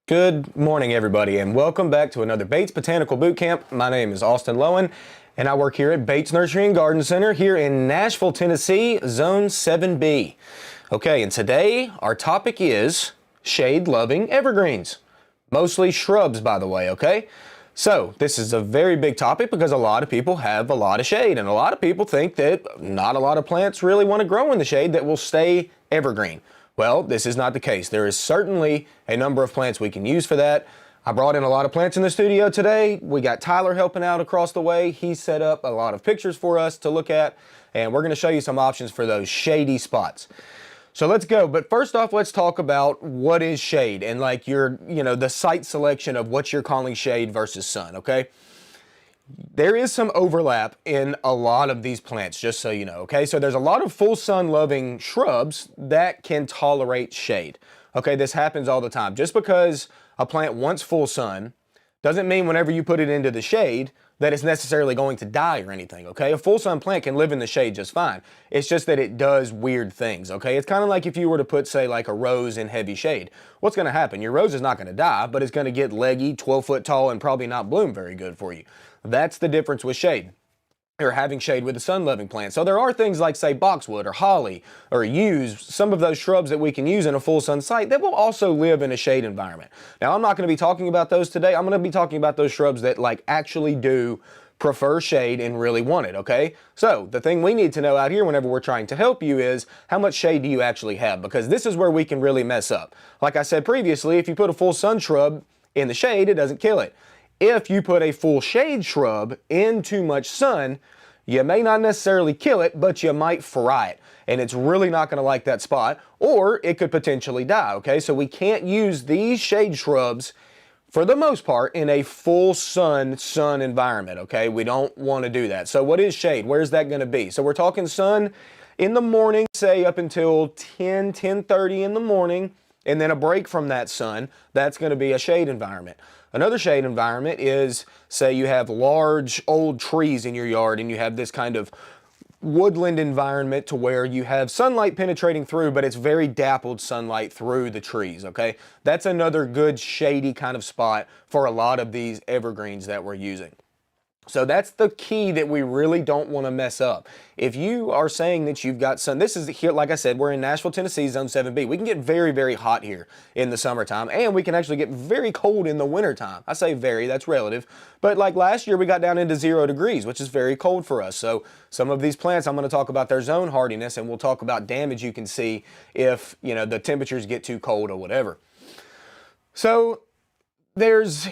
Good morning, everybody, and welcome back to another Bates Botanical Bootcamp. My name is Austin Lowen, and I work here at Bates Nursery and Garden Center here in Nashville, Tennessee, Zone 7B. Okay, and today our topic is shade-loving evergreens. Mostly shrubs, by the way, okay? So, this is a very big topic because a lot of people have a lot of shade, and a lot of people think that not a lot of plants really want to grow in the shade that will stay evergreen. Well, this is not the case. There is certainly a number of plants we can use for that. I brought in a lot of plants in the studio today. We got Tyler helping out across the way. He set up a lot of pictures for us to look at, and we're going to show you some options for those shady spots. So let's go. But first off, let's talk about what is shade and like the site selection of what you're calling shade versus sun, okay? There is some overlap in a lot of these plants, just so you know, okay? So there's a lot of full sun loving shrubs that can tolerate shade. Okay, this happens all the time. Just because a plant wants full sun doesn't mean whenever you put it into the shade that it's necessarily going to die or anything, okay? A full sun plant can live in the shade just fine. It's just that it does weird things, okay? It's kind of like if you were to put, say, like a rose in heavy shade. What's gonna happen? Your rose is not gonna die, but it's gonna get leggy, 12 foot tall, and probably not bloom very good for you. That's the difference with shade, or having shade with a sun-loving plant. So there are things like, say, boxwood or holly or yews, some of those shrubs that we can use in a full sun site that will also live in a shade environment. Now, I'm not going to be talking about those today. I'm going to be talking about those shrubs that like actually do prefer shade and really want it, okay? So the thing we need to know out here whenever we're trying to help you is how much shade do you actually have? Because this is where we can really mess up. Like I said previously, if you put a full sun shrub in the shade, it doesn't kill it. If you put a full shade shrub in too much sun, you may not necessarily kill it, but you might fry it. And it's really not going to like that spot, or it could potentially die, okay? So we can't use these shade shrubs, for the most part, in a full sun environment, okay? We don't want to do that. So what is shade? Where's that going to be? So we're talking sun in the morning, say up until 10:30 in the morning, and then a break from that sun. That's going to be a shade environment. Another shade environment is, say you have large old trees in your yard and you have this kind of woodland environment to where you have sunlight penetrating through, but it's very dappled sunlight through the trees, okay? That's another good shady kind of spot for a lot of these evergreens that we're using. So that's the key that we really don't want to mess up. If you are saying that you've got sun, this is here, like I said, we're in Nashville, Tennessee, Zone 7B. We can get very, very hot here in the summertime, and we can actually get very cold in the wintertime. I say very, that's relative. But like last year, we got down into 0 degrees, which is very cold for us. So some of these plants, I'm going to talk about their zone hardiness, and we'll talk about damage you can see if, the temperatures get too cold or whatever. So there's,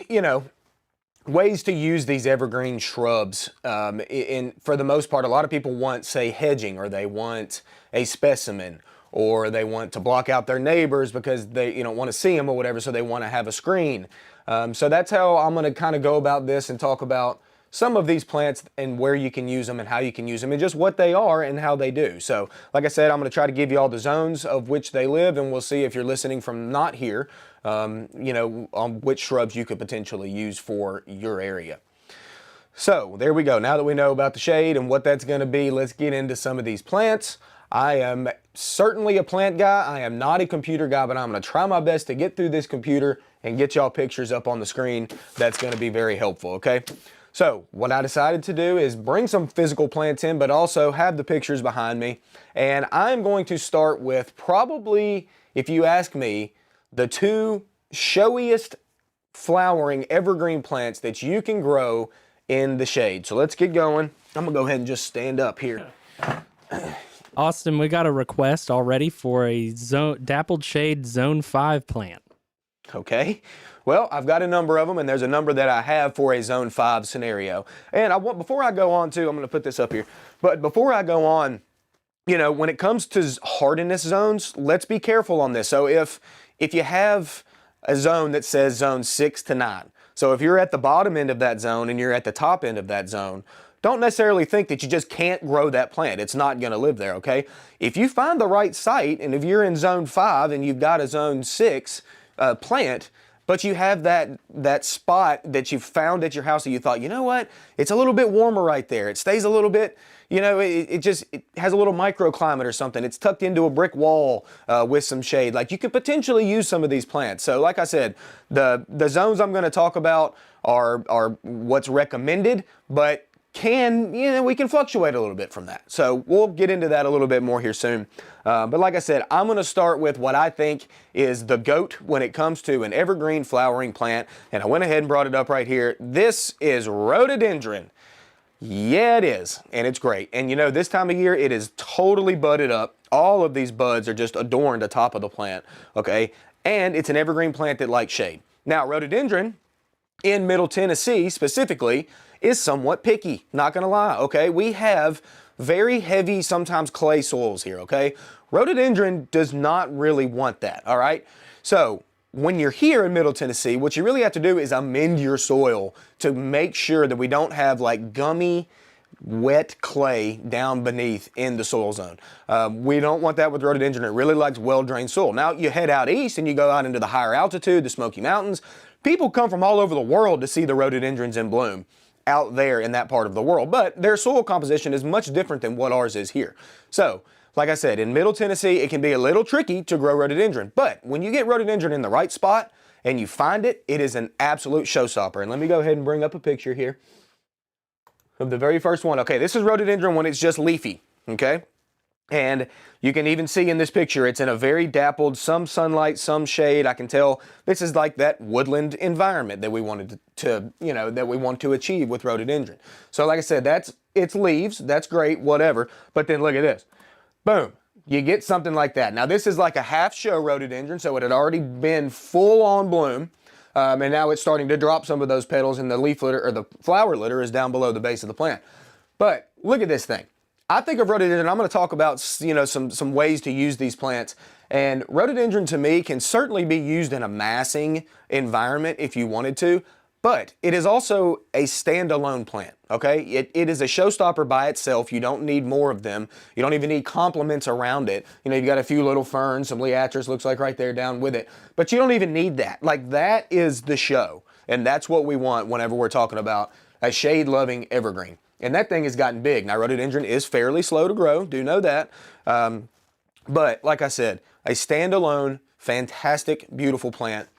ways to use these evergreen shrubs. For the most part, a lot of people want, say, hedging, or they want a specimen, or they want to block out their neighbors because they want to see them or whatever, so they want to have a screen. So that's how I'm going to kind of go about this and talk about some of these plants and where you can use them and how you can use them and just what they are and how they do. So like I said, I'm going to try to give you all the zones of which they live, and we'll see if you're listening from not here, on which shrubs you could potentially use for your area. So there we go. Now that we know about the shade and what that's going to be, let's get into some of these plants. I am certainly a plant guy. I am not a computer guy, but I'm going to try my best to get through this computer and get y'all pictures up on the screen. That's going to be very helpful, okay? So what I decided to do is bring some physical plants in, but also have the pictures behind me. And I'm going to start with probably, if you ask me, the two showiest flowering evergreen plants that you can grow in the shade. So let's get going. I'm gonna go ahead and just stand up here. Austin, we got a request already for a dappled shade zone 5 plant. Okay. Well, I've got a number of them, and there's a number that I have for a zone 5 scenario. And before I go on to, I'm gonna put this up here, but before I go on, when it comes to hardiness zones, let's be careful on this. So if you have a zone that says zone 6 to 9, so if you're at the bottom end of that zone and you're at the top end of that zone, don't necessarily think that you just can't grow that plant. It's not going to live there, okay? If you find the right site, and if you're in zone 5 and you've got a zone 6 plant, but you have that spot that you found at your house that you thought, you know what, it's a little bit warmer right there. It stays a little bit, you know, it has a little microclimate or something. It's tucked into a brick wall with some shade. Like, you could potentially use some of these plants. So like I said, the zones I'm going to talk about are what's recommended, but we can fluctuate a little bit from that. So we'll get into that a little bit more here soon. But like I said, I'm going to start with what I think is the GOAT when it comes to an evergreen flowering plant. And I went ahead and brought it up right here. This is Rhododendron. Yeah, it is. And it's great. And you know, this time of year, it is totally budded up. All of these buds are just adorned the top of the plant. Okay. And it's an evergreen plant that likes shade. Now, Rhododendron in Middle Tennessee specifically is somewhat picky, not gonna lie, okay? We have very heavy, sometimes clay soils here, okay? Rhododendron does not really want that, all right? So when you're here in Middle Tennessee, what you really have to do is amend your soil to make sure that we don't have like gummy, wet clay down beneath in the soil zone. We don't want that with rhododendron. It really likes well-drained soil. Now you head out east and you go out into the higher altitude, the Smoky Mountains. People come from all over the world to see the rhododendrons in bloom out there in that part of the world, but their soil composition is much different than what ours is here. So, like I said, in Middle Tennessee, it can be a little tricky to grow rhododendron, but when you get rhododendron in the right spot and you find it, it is an absolute showstopper. And let me go ahead and bring up a picture here of the very first one. Okay, this is rhododendron when it's just leafy, okay? And you can even see in this picture, it's in a very dappled, some sunlight, some shade. I can tell this is like that woodland environment that we wanted to you know, that we want to achieve with rhododendron. So like I said, that's its leaves. That's great, whatever. But then look at this. Boom. You get something like that. Now this is like a half show rhododendron, so it had already been full on bloom. And now it's starting to drop some of those petals, and the leaf litter or the flower litter is down below the base of the plant. But look at this thing. I think of rhododendron, I'm going to talk about, you know, some ways to use these plants. And rhododendron to me can certainly be used in a massing environment if you wanted to, but it is also a standalone plant, okay? It is a showstopper by itself. You don't need more of them. You don't even need complements around it. You know, you've got a few little ferns, some liatris looks like right there down with it, but you don't even need that. Like, that is the show. And that's what we want whenever we're talking about a shade-loving evergreen. And that thing has gotten big. Now, rhododendron is fairly slow to grow, do know that. But like I said, a standalone, fantastic, beautiful plant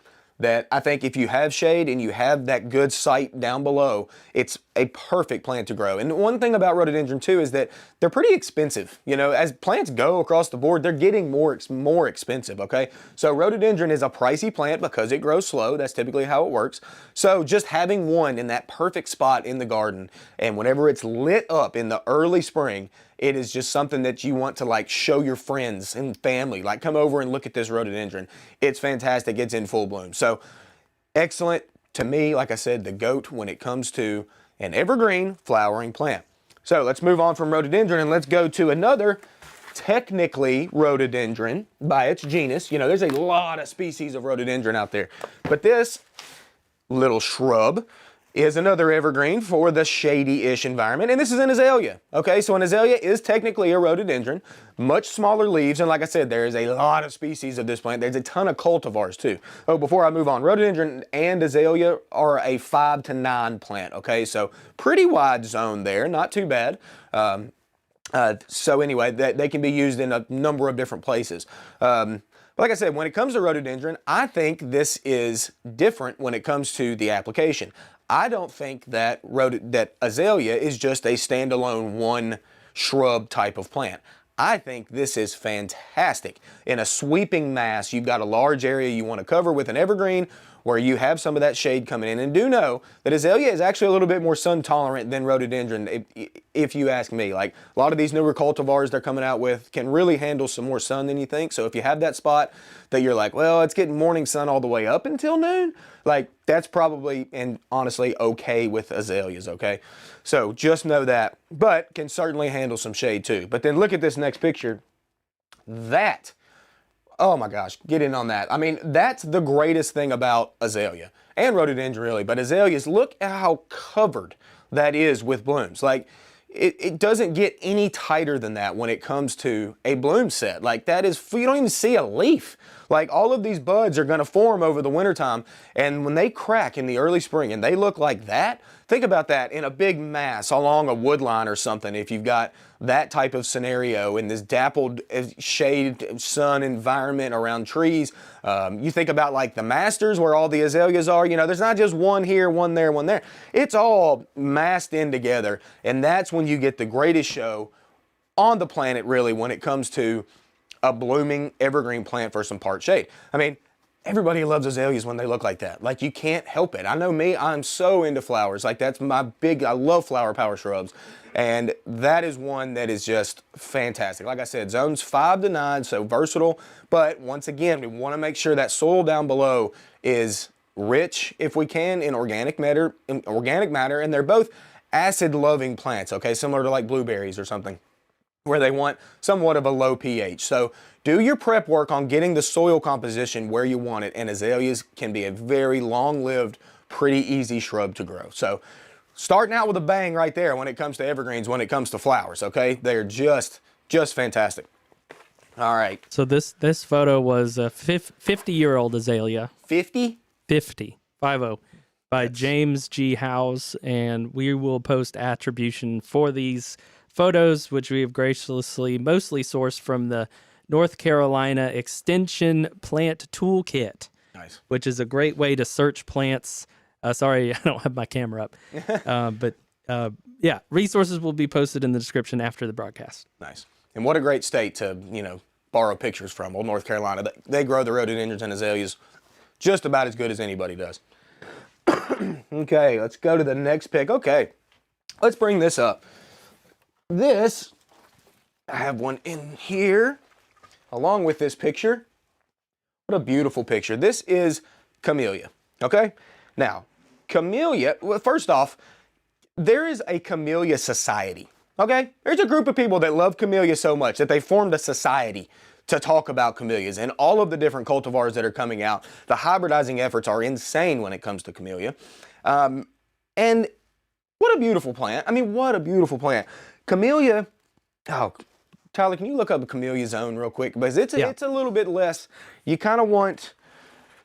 that I think if you have shade and you have that good site down below, it's a perfect plant to grow. And one thing about rhododendron too is that they're pretty expensive. You know, as plants go across the board, they're getting more expensive, okay? So rhododendron is a pricey plant because it grows slow. That's typically how it works. So just having one in that perfect spot in the garden, and whenever it's lit up in the early spring, it is just something that you want to like show your friends and family, like come over and look at this rhododendron. It's fantastic. It's in full bloom. So excellent to me, like I said, the GOAT when it comes to an evergreen flowering plant. So let's move on from rhododendron and let's go to another technically rhododendron by its genus. You know, there's a lot of species of rhododendron out there, but this little shrub is another evergreen for the shady-ish environment, and this is an azalea. Okay, so an azalea is technically a rhododendron, much smaller leaves, and like I said, there is a lot of species of this plant. There's a ton of cultivars too. Oh, before I move on, rhododendron and azalea are a 5 to 9 plant. Okay, so pretty wide zone there, not too bad. So anyway, they can be used in a number of different places. But like I said, when it comes to rhododendron, I think this is different when it comes to the application. I don't think that azalea is just a standalone one shrub type of plant. I think this is fantastic. In a sweeping mass, you've got a large area you want to cover with an evergreen where you have some of that shade coming in. And do know that azalea is actually a little bit more sun tolerant than rhododendron, if you ask me. Like, a lot of these newer cultivars they're coming out with can really handle some more sun than you think. So if you have that spot that you're like, well, it's getting morning sun all the way up until noon, like, that's probably, and honestly, okay with azaleas, okay? So just know that, but can certainly handle some shade too. But then look at this next picture. That, oh my gosh, get in on that. I mean, that's the greatest thing about azalea and rhododendron really, but azaleas, look at how covered that is with blooms. Like, it doesn't get any tighter than that when it comes to a bloom set. Like that is, you don't even see a leaf. Like all of these buds are going to form over the wintertime, and when they crack in the early spring and they look like that, think about that in a big mass along a wood line or something. If you've got that type of scenario in this dappled shade sun environment around trees, you think about like the masters where all the azaleas are, you know, there's not just one here, one there, one there. It's all massed in together, and that's when you get the greatest show on the planet, really, when it comes to a blooming evergreen plant for some part shade. I mean, everybody loves azaleas when they look like that. Like, you can't help it. I know me, I'm so into flowers. Like, that's my big, I love flower power shrubs. And that is one that is just fantastic. Like I said, zones 5 to 9, so versatile. But once again, we want to make sure that soil down below is rich, if we can, in organic matter, and they're both acid-loving plants, okay, similar to like blueberries or something, where they want somewhat of a low pH. So do your prep work on getting the soil composition where you want it, and azaleas can be a very long-lived, pretty easy shrub to grow. So starting out with a bang right there when it comes to evergreens, when it comes to flowers, okay? They're just fantastic. All right. So this photo was a 50-year-old azalea. 50? 50. 50. By James G. Howes, and we will post attribution for these photos, which we have graciously mostly sourced from the North Carolina Extension Plant Toolkit. Nice. Which is a great way to search plants. Sorry, I don't have my camera up. But yeah, resources will be posted in the description after the broadcast. Nice. And what a great state to, you know, borrow pictures from. Well, North Carolina, they grow the rhododendrons and azaleas just about as good as anybody does. Okay, let's go to the next pick. Okay, let's bring this up. This, I have one in here, along with this picture. What a beautiful picture. This is Camellia, okay? Now, Camellia, well, first off, there is a Camellia society, okay? There's a group of people that love Camellia so much that they formed a society to talk about camellias and all of the different cultivars that are coming out. The hybridizing efforts are insane when it comes to Camellia. And what a beautiful plant. I mean, what a beautiful plant. Camellia, oh, Tyler, can you look up a Camellia zone real quick? Because it's a little bit less, you kind of want,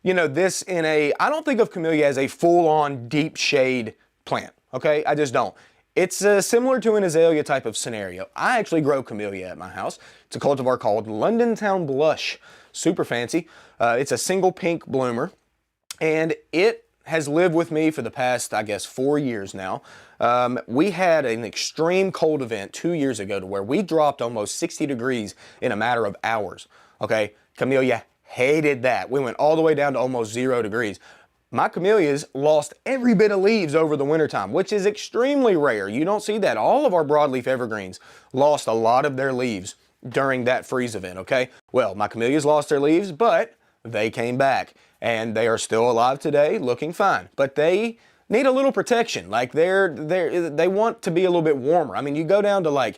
you know, this in a, I don't think of Camellia as a full-on deep shade plant, okay? I just don't. It's similar to an azalea type of scenario. I actually grow Camellia at my house. It's a cultivar called London Town Blush. Super fancy. It's a single pink bloomer, and it has lived with me for the past, I guess, 4 years now. We had an extreme cold event 2 years ago to where we dropped almost 60 degrees in a matter of hours, okay? Camellia hated that. We went all the way down to almost 0 degrees. My camellias lost every bit of leaves over the wintertime, which is extremely rare. You don't see that. All of our broadleaf evergreens lost a lot of their leaves during that freeze event, okay? Well, my camellias lost their leaves, but they came back, and they are still alive today, looking fine. But they need a little protection. Like they want to be a little bit warmer. I mean, you go down to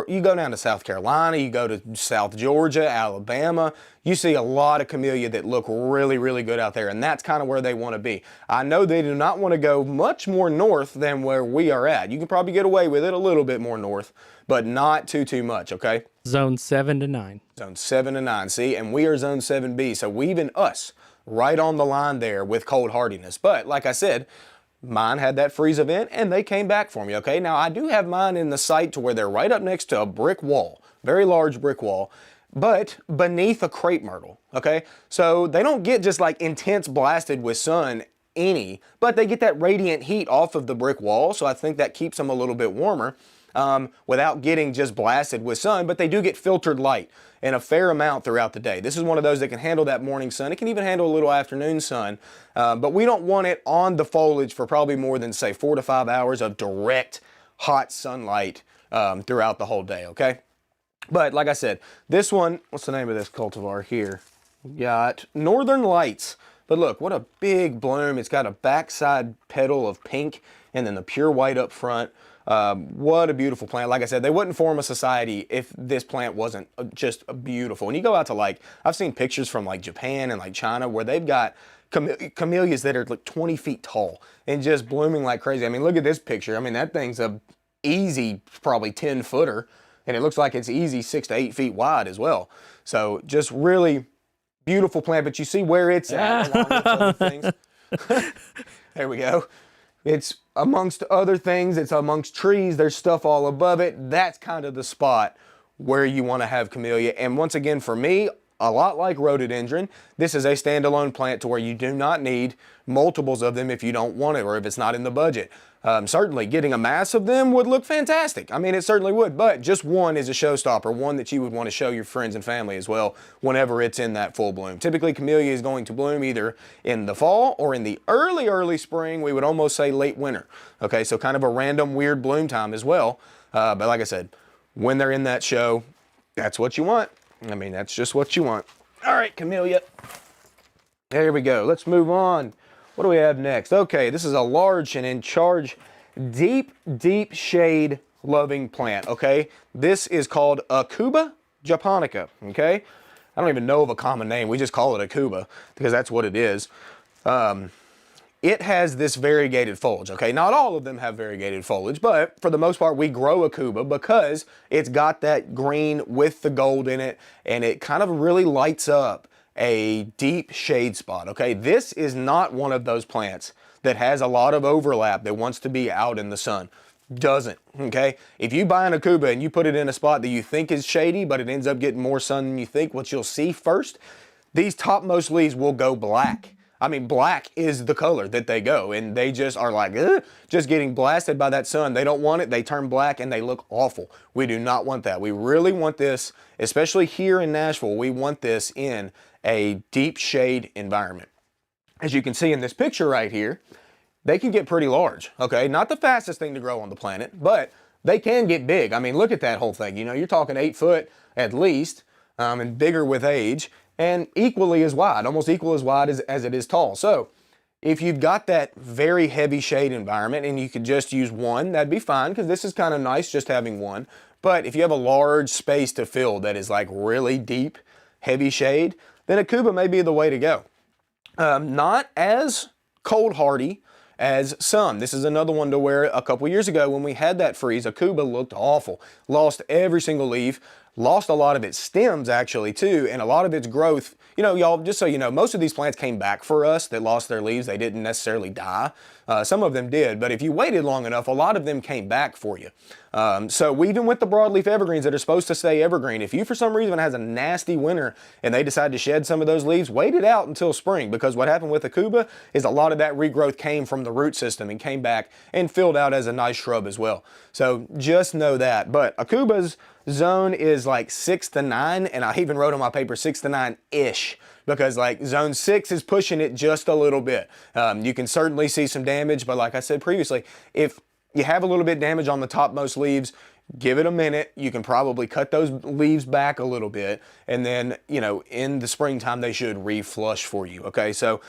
you go down to South Carolina, you go to South Georgia, Alabama, you see a lot of camellia that look really, really good out there, and that's kind of where they want to be. I know they do not want to go much more north than where we are at. You can probably get away with it a little bit more north, but not too much, okay? Zone 7 to 9. Zone 7 to 9, see? And we are zone 7B, so we even us right on the line there with cold hardiness. But like I said, mine had that freeze event, and they came back for me, okay? Now, I do have mine in the site to where they're right up next to a brick wall, very large brick wall, but beneath a crepe myrtle, okay? So they don't get just like intense blasted with sun but they get that radiant heat off of the brick wall, so I think that keeps them a little bit warmer without getting just blasted with sun, but they do get filtered light and a fair amount throughout the day. This is one of those that can handle that morning sun. It can even handle a little afternoon sun, but we don't want it on the foliage for probably more than, say, 4 to 5 hours of direct hot sunlight throughout the whole day, okay? But like I said, this one, what's the name of this cultivar here? We got Northern Lights. But look, what a big bloom. It's got a backside petal of pink and then the pure white up front. What a beautiful plant. Like I said, they wouldn't form a society if this plant wasn't just beautiful. When you go out to, like, I've seen pictures from like Japan and like China where they've got camellias that are like 20 feet tall and just blooming like crazy. I mean, look at this picture. I mean, that thing's a easy, probably 10-footer, and it looks like it's easy 6 to 8 feet wide as well. So just really beautiful plant, but you see where it's at along with other things. There we go. It's amongst other things, it's amongst trees, there's stuff all above it. That's kind of the spot where you want to have Camellia. And once again, for me, a lot like Rhododendron, this is a standalone plant to where you do not need multiples of them if you don't want it or if it's not in the budget. Certainly getting a mass of them would look fantastic. I mean, it certainly would, but just one is a showstopper, one that you would want to show your friends and family as well whenever it's in that full bloom. Typically, Camellia is going to bloom either in the fall or in the early spring. We would almost say late winter. Okay, so kind of a random weird bloom time as well. But like I said, when they're in that show, that's what you want. I mean, that's just what you want. All right, Camellia. There we go. Let's move on. What do we have next? Okay, this is a large and in charge, deep shade loving plant, okay? This is called Aucuba japonica, okay? I don't even know of a common name. We just call it Aucuba because that's what it is. It has this variegated foliage, okay? Not all of them have variegated foliage, but for the most part, we grow Aucuba because it's got that green with the gold in it, and it kind of really lights up a deep shade spot, okay? This is not one of those plants that has a lot of overlap that wants to be out in the sun. Doesn't, okay? If you buy an Aucuba and you put it in a spot that you think is shady, but it ends up getting more sun than you think, what you'll see first, these topmost leaves will go black. I mean, black is the color that they go, and they just are like, just getting blasted by that sun. They don't want it. They turn black, and they look awful. We do not want that. We really want this, especially here in Nashville, we want this in a deep shade environment. As you can see in this picture right here, they can get pretty large, okay? Not the fastest thing to grow on the planet, but they can get big. I mean, look at that whole thing. You know, you're talking 8 foot at least, and bigger with age, and equally as wide, almost equal as wide as it is tall. So if you've got that very heavy shade environment and you could just use one, that'd be fine, because this is kind of nice just having one. But if you have a large space to fill that is like really deep, heavy shade, then Aucuba may be the way to go. Not as cold hardy as some. This is another one to where a couple years ago when we had that freeze, Aucuba looked awful. Lost every single leaf, lost a lot of its stems actually too, and a lot of its growth. You know, y'all, just so you know, most of these plants came back for us that lost their leaves. They didn't necessarily die. Some of them did, but if you waited long enough, a lot of them came back for you. So even with the broadleaf evergreens that are supposed to stay evergreen, if you for some reason has a nasty winter and they decide to shed some of those leaves, wait it out until spring, because what happened with Aucuba is a lot of that regrowth came from the root system and came back and filled out as a nice shrub as well. So just know that. But Aucuba's zone is like 6 to 9, and I even wrote on my paper 6 to 9-ish, because like zone 6 is pushing it just a little bit. You can certainly see some damage, but like I said previously, if you have a little bit damage on the topmost leaves, give it a minute. You can probably cut those leaves back a little bit, and then, you know, in the springtime they should reflush for you, okay? So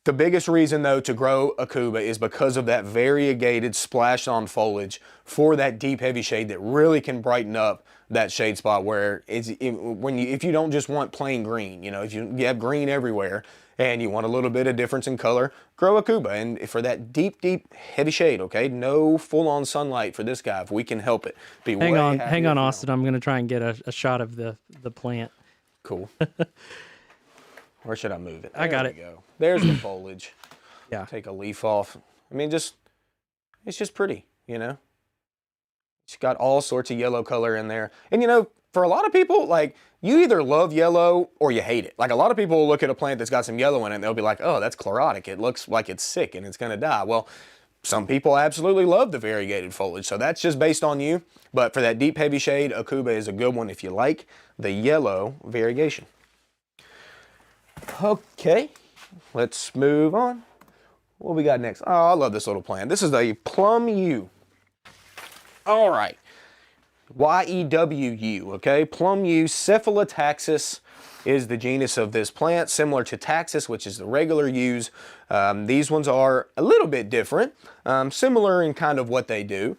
the biggest reason though to grow Aucuba is because of that variegated splash on foliage for that deep heavy shade that really can brighten up that shade spot where if you don't just want plain green, you know, if you have green everywhere and you want a little bit of difference in color, grow Aucuba. And for that deep heavy shade, okay, no full on sunlight for this guy if we can help it. Hang on, Austin. I'm going to try and get a shot of the plant. Cool. Where should I move it? I got it. Go. There's the foliage. Yeah. Take a leaf off. I mean, it's just pretty, you know? It's got all sorts of yellow color in there. And you know, for a lot of people, like, you either love yellow or you hate it. Like, a lot of people will look at a plant that's got some yellow in it and they'll be like, oh, that's chlorotic. It looks like it's sick and it's gonna die. Well, some people absolutely love the variegated foliage, so that's just based on you. But for that deep heavy shade, Aucuba is a good one if you like the yellow variegation. Okay, let's move on. What we got next? Oh, I love this little plant. This is a plum yew. All right, Y-E-W-U, okay? Plum yew, Cephalotaxis is the genus of this plant, similar to Taxus, which is the regular yews. These ones are a little bit different, similar in kind of what they do.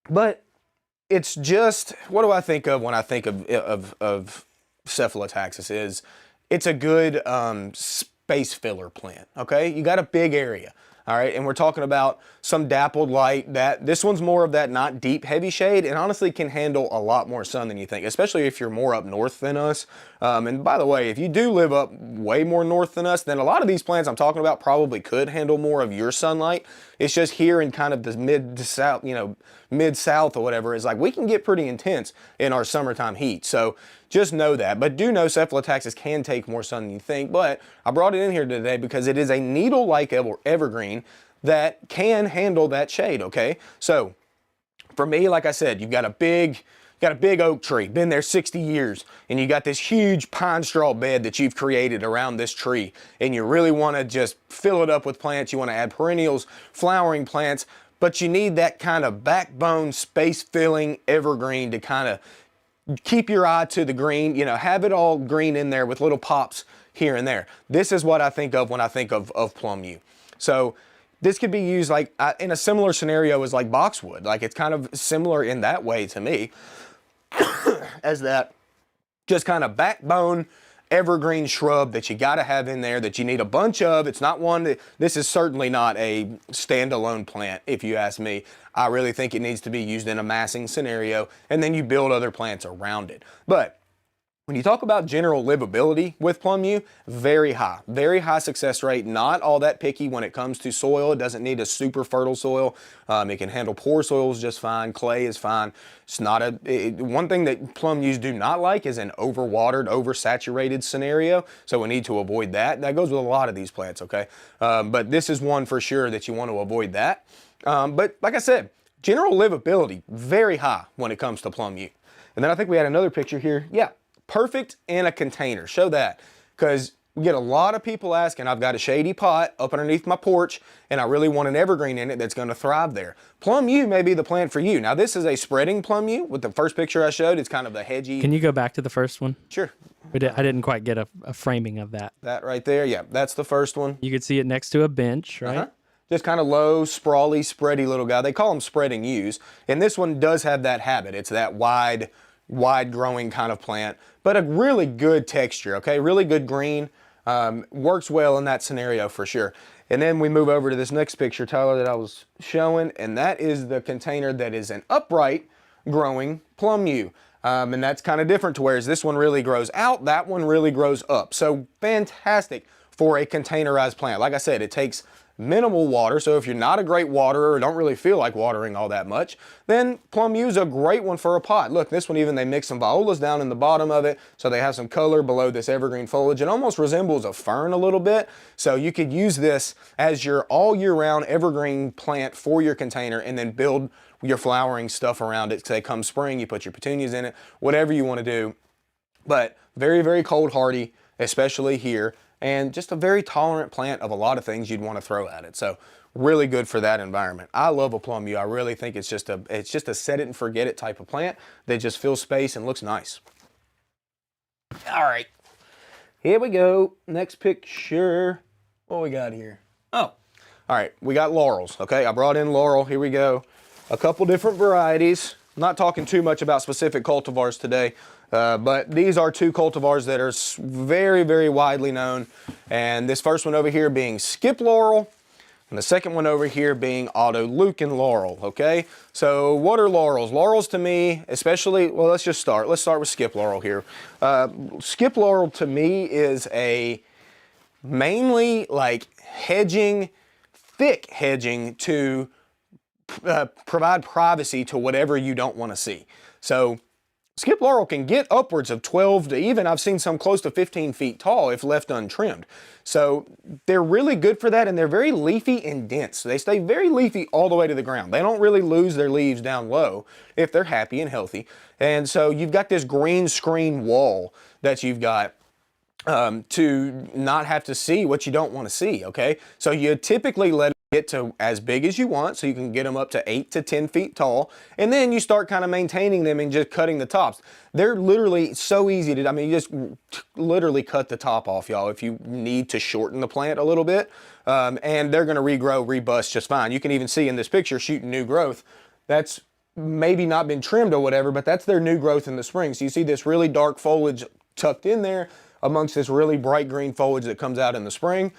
But it's just, what do I think of when I think of Cephalotaxis is, it's a good space filler plant, okay? You got a big area. All right, and we're talking about some dappled light. This one's more of that not deep, heavy shade, and honestly can handle a lot more sun than you think, especially if you're more up north than us. And by the way, if you do live up way more north than us, then a lot of these plants I'm talking about probably could handle more of your sunlight. It's just here in kind of the mid to south, mid-south or whatever, is like we can get pretty intense in our summertime heat. So just know that. But do know Cephalotaxis can take more sun than you think. But I brought it in here today because it is a needle-like evergreen that can handle that shade, okay? So for me, like I said, you've got a big oak tree, been there 60 years, and you got this huge pine straw bed that you've created around this tree, and you really want to just fill it up with plants. You want to add perennials, flowering plants, but you need that kind of backbone, space-filling evergreen to kind of keep your eye to the green, have it all green in there with little pops here and there. This is what I think of when I think of plum yew. So this could be used like in a similar scenario as like boxwood. Like it's kind of similar in that way to me as that just kind of backbone evergreen shrub that you got to have in there that you need a bunch of. It's not one that, this is certainly not a standalone plant if you ask me. I really think it needs to be used in a massing scenario and then you build other plants around it. But when you talk about general livability with plum yew, very high success rate, not all that picky when it comes to soil. It doesn't need a super fertile soil. It can handle poor soils just fine. Clay is fine. It's not one thing that plum yews do not like is an overwatered, oversaturated scenario. So we need to avoid that. That goes with a lot of these plants, okay? But this is one for sure that you want to avoid that. But like I said, general livability, very high when it comes to plum yew. And then I think we had another picture here. Yeah. Perfect in a container. Show that, because we get a lot of people asking, I've got a shady pot up underneath my porch and I really want an evergreen in it that's going to thrive there. Plum yew may be the plant for you. Now this is a spreading plum yew. With the first picture I showed, it's kind of the hedgy. Can you go back to the first one? Sure. I didn't quite get a framing of that. That right there, yeah, that's the first one. You could see it next to a bench, right? Just kind of low, sprawly, spready little guy. They call them spreading yews. And this one does have that habit. It's that wide growing kind of plant, but a really good texture, okay? Really good green, works well in that scenario for sure. And then we move over to this next picture, Tyler, that I was showing, and that is the container that is an upright growing plum yew. And that's kind of different to whereas this one really grows out, that one really grows up. So fantastic for a containerized plant. Like I said, it takes minimal water, so if you're not a great waterer or don't really feel like watering all that much, then plum yew is a great one for a pot. Look, this one even they mix some violas down in the bottom of it, so they have some color below this evergreen foliage. It almost resembles a fern a little bit, so you could use this as your all year round evergreen plant for your container and then build your flowering stuff around it. Say come spring, you put your petunias in it, whatever you want to do. But very, very cold hardy, especially here, and just a very tolerant plant of a lot of things you'd want to throw at it. So really good for that environment. I love a plum yew. I really think it's just a set it and forget it type of plant that just fills space and looks nice. All right, here we go. Next picture. What we got here? Oh, all right, we got laurels. Okay, I brought in laurel. Here we go. A couple different varieties. I'm not talking too much about specific cultivars today. But these are two cultivars that are very, very widely known. And this first one over here being skip laurel, and the second one over here being Otto Luyken laurel, okay? So what are laurels? Laurels to me, especially, well, let's start with skip laurel here. Skip laurel to me is a mainly like hedging, thick hedging to provide privacy to whatever you don't want to see. So skip laurel can get upwards of 12 to even, I've seen some close to 15 feet tall if left untrimmed. So they're really good for that, and they're very leafy and dense. They stay very leafy all the way to the ground. They don't really lose their leaves down low if they're happy and healthy. And so you've got this green screen wall that you've got to not have to see what you don't want to see, okay? So you typically let get to as big as you want, so you can get them up to 8 to 10 feet tall, and then you start kind of maintaining them and just cutting the tops. They're literally so easy to, I mean, you just literally cut the top off, y'all, if you need to shorten the plant a little bit, and they're going to regrow, rebust just fine. You can even see in this picture shooting new growth. That's maybe not been trimmed or whatever, but that's their new growth in the spring. So you see this really dark foliage tucked in there amongst this really bright green foliage that comes out in the spring.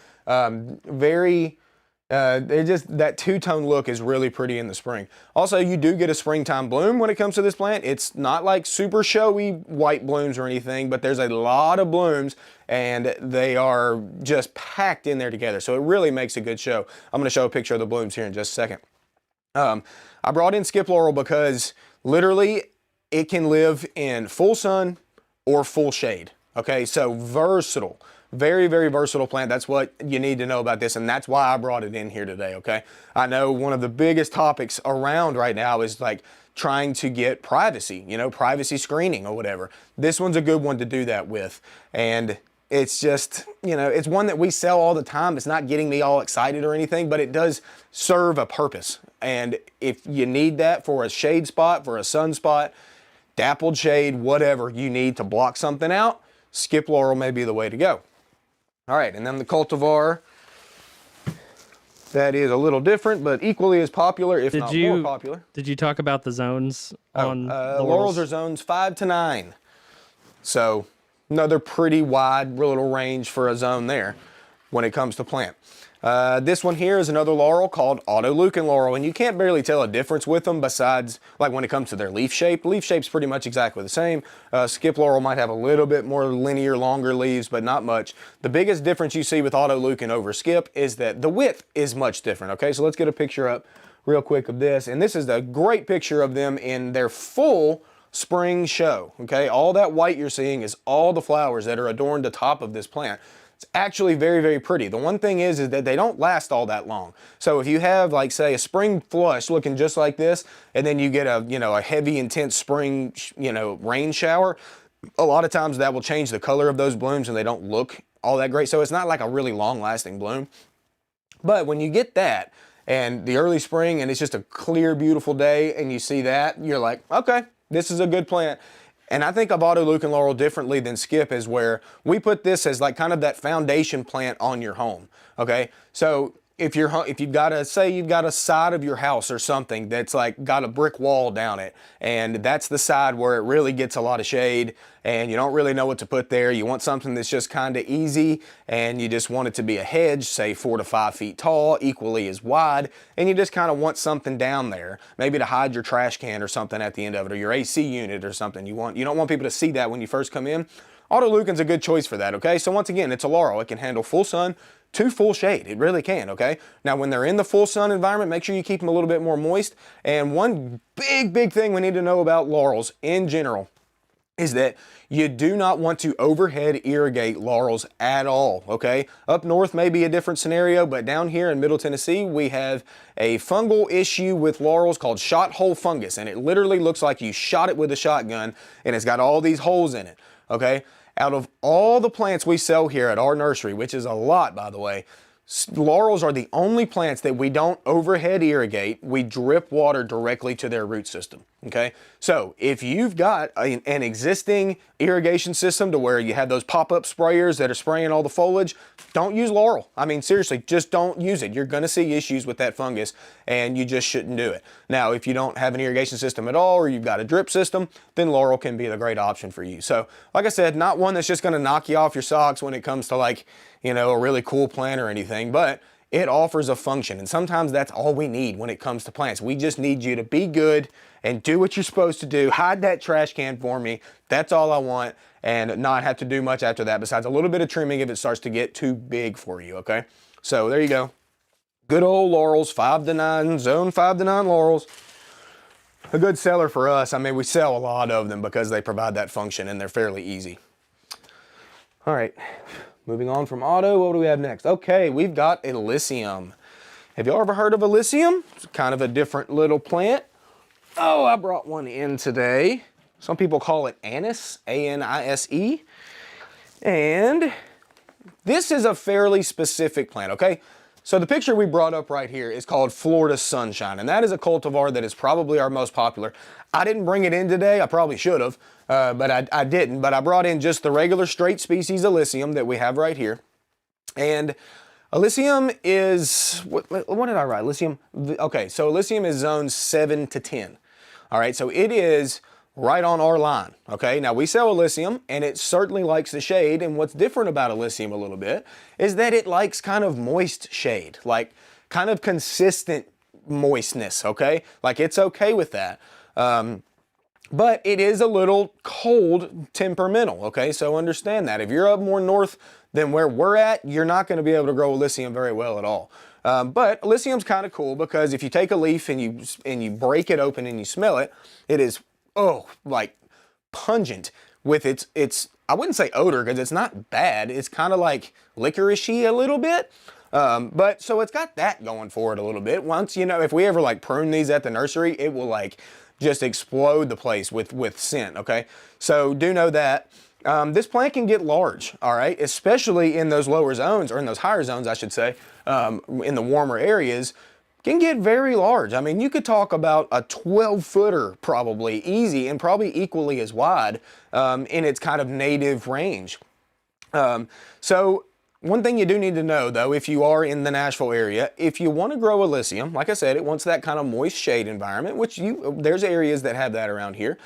That two-tone look is really pretty in the spring. Also, you do get a springtime bloom when it comes to this plant. It's not like super showy white blooms or anything, but there's a lot of blooms and they are just packed in there together. So it really makes a good show. I'm going to show a picture of the blooms here in just a second. I brought in skip laurel because literally it can live in full sun or full shade. Okay, so versatile. Very, very versatile plant. That's what you need to know about this, and that's why I brought it in here today, okay? I know one of the biggest topics around right now is like trying to get privacy, you know, privacy screening or whatever. This one's a good one to do that with, and it's just, you know, it's one that we sell all the time. It's not getting me all excited or anything, but it does serve a purpose, and if you need that for a shade spot, for a sun spot, dappled shade, whatever you need to block something out, skip laurel may be the way to go. All right, and then the cultivar that is a little different, but equally as popular, if not more popular. Did you talk about the zones on the laurels are zones 5 to 9. So another pretty wide little range for a zone there when it comes to plant. This one here is another laurel called Otto Luyken laurel, and you can't barely tell a difference with them besides like when it comes to their leaf shape. Leaf shape's pretty much exactly the same. Skip laurel might have a little bit more linear, longer leaves, but not much. The biggest difference you see with Otto Luyken over skip is that the width is much different. Okay, so let's get a picture up real quick of this, and this is a great picture of them in their full spring show. Okay, all that white you're seeing is all the flowers that are adorned the top of this plant. It's actually very, very pretty. The one thing is that they don't last all that long. So if you have, like, say, a spring flush looking just like this, and then you get a, you know, a heavy, intense spring, you know, rain shower, a lot of times that will change the color of those blooms and they don't look all that great. So it's not like a really long-lasting bloom. But when you get that and the early spring and it's just a clear, beautiful day and you see that, you're like, okay, this is a good plant. And I think of Otto Luyken laurel differently than skip is where we put this as like kind of that foundation plant on your home, okay? So if you've got a, say you've got a side of your house or something that's like got a brick wall down it, and that's the side where it really gets a lot of shade and you don't really know what to put there. You want something that's just kind of easy and you just want it to be a hedge, say 4 to 5 feet tall, equally as wide, and you just kind of want something down there, maybe to hide your trash can or something at the end of it, or your AC unit or something. You don't want people to see that when you first come in. Otto Luyken's a good choice for that, okay? So once again, it's a laurel. It can handle full sun to full shade. It really can, okay? Now, when they're in the full sun environment, make sure you keep them a little bit more moist. And one big thing we need to know about laurels in general is that you do not want to overhead irrigate laurels at all, okay? Up north may be a different scenario, but down here in Middle Tennessee, we have a fungal issue with laurels called shot hole fungus, and it literally looks like you shot it with a shotgun, and it's got all these holes in it, okay? Out of all the plants we sell here at our nursery, which is a lot, by the way, laurels are the only plants that we don't overhead irrigate. We drip water directly to their root system, okay? So if you've got an existing irrigation system to where you have those pop-up sprayers that are spraying all the foliage, don't use laurel. I mean, seriously, just don't use it. You're gonna see issues with that fungus and you just shouldn't do it. Now, if you don't have an irrigation system at all or you've got a drip system, then laurel can be the great option for you. So, like I said, not one that's just gonna knock you off your socks when it comes to like, you know, a really cool plant or anything, but it offers a function, and sometimes that's all we need when it comes to plants. We just need you to be good and do what you're supposed to do. Hide that trash can for me. That's all I want, and not have to do much after that besides a little bit of trimming if it starts to get too big for you, okay? So there you go. Good old laurels, 5 to 9, zone 5 to 9 laurels. A good seller for us. I mean, we sell a lot of them because they provide that function and they're fairly easy. All right. Moving on from Otto, what do we have next? Okay, we've got Illicium. Have you all ever heard of Illicium? It's kind of a different little plant. Oh, I brought one in today. Some people call it anise, A-N-I-S-E. And this is a fairly specific plant, okay? So the picture we brought up right here is called Florida Sunshine, and that is a cultivar that is probably our most popular. I didn't bring it in today. I probably should have, but I didn't. But I brought in just the regular straight species Illicium that we have right here. And Illicium is, what did I write? Illicium, okay, so Illicium is zones 7 to 10. All right, so it is right on our line, okay? Now, we sell Illicium, and it certainly likes the shade, and what's different about Illicium a little bit is that it likes kind of moist shade, like kind of consistent moistness, okay? Like it's okay with that. But it is a little cold temperamental, okay? So understand that. If you're up more north than where we're at, you're not going to be able to grow Illicium very well at all. But Illicium's kind of cool because if you take a leaf and you break it open and you smell it, it is, like pungent with its I wouldn't say odor because it's not bad. It's kind of like licoricey a little bit. But so it's got that going for it a little bit. Once, if we ever like prune these at the nursery, it will like just explode the place with scent, okay? So do know that. This plant can get large, all right? Especially in those lower zones, or in those higher zones, I should say, in the warmer areas, can get very large. I mean, you could talk about a 12-footer probably, easy, and probably equally as wide in its kind of native range. So one thing you do need to know, though, if you are in the Nashville area, if you want to grow Illicium, like I said, it wants that kind of moist shade environment, which there's areas that have that around here.